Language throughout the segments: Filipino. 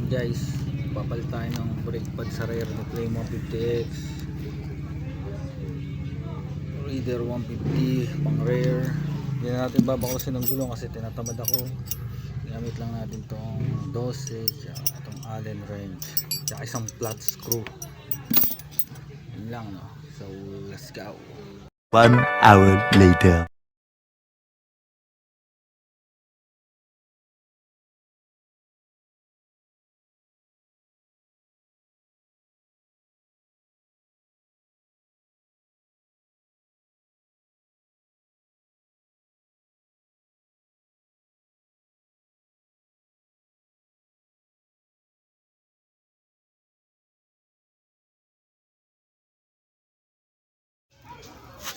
Guys, papalit tayo ng brake pad sa rear ni Claymore 50X Raider 150 pang rear. Hindi na natin babaklasin ng gulong kasi tinatamad ako. Gamit lang natin tong 12 at itong Allen wrench at isang flat screw. Yun lang, no? So let's go. 1 hour later.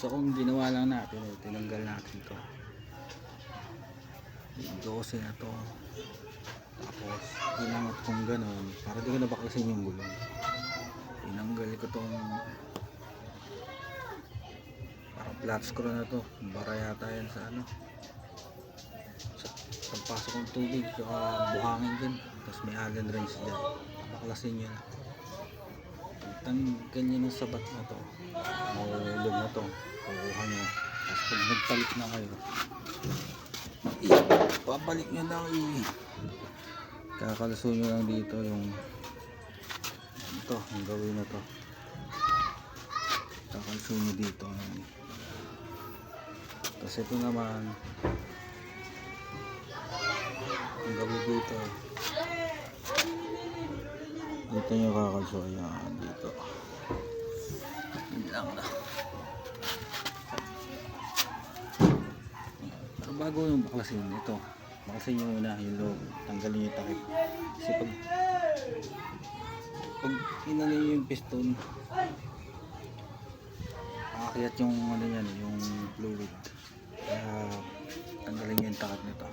So kung ginawa lang natin, tinanggal natin to yung 12 na to, tapos inangat kong ganon para di ko nabaklasin yung gulong. Tinanggal ko tong parang flat screw na to, bara yata yan sa ano, sa pagpasok ng tubig saka buhangin din. Tapos may Allen wrench dyan, baklasin nyo na. Tanggal nyo ng sabat na to, mahulog na to, kukuha nyo. Tapos pag nagpalit na kayo, babalik nyo lang, kakaluso nyo lang dito yung ito, yung gawin na to, kakaluso nyo dito. Tapos ito naman yung gawin dito, dito nyo kakaluso, ayan dito. Yun lang na. Pero bago yung baklasin ito, baklasin nyo muna yung loob, tanggalin yung takip. Kasi pag inano yung piston, aakyat yung ano yan, yung fluid. Kaya tanggalin nyo yung takip nito.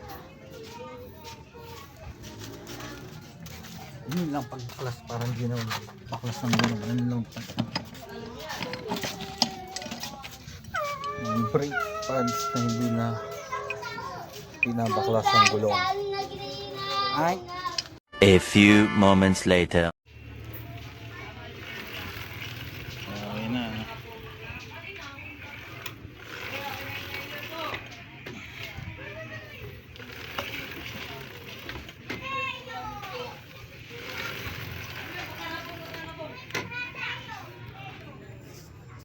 Yun lang pagbaklas, parang ginaw baklas ng ginaw. Ano lang yung brake pads na hindi na pinabaklas ng gulong. Ay, A few moments later.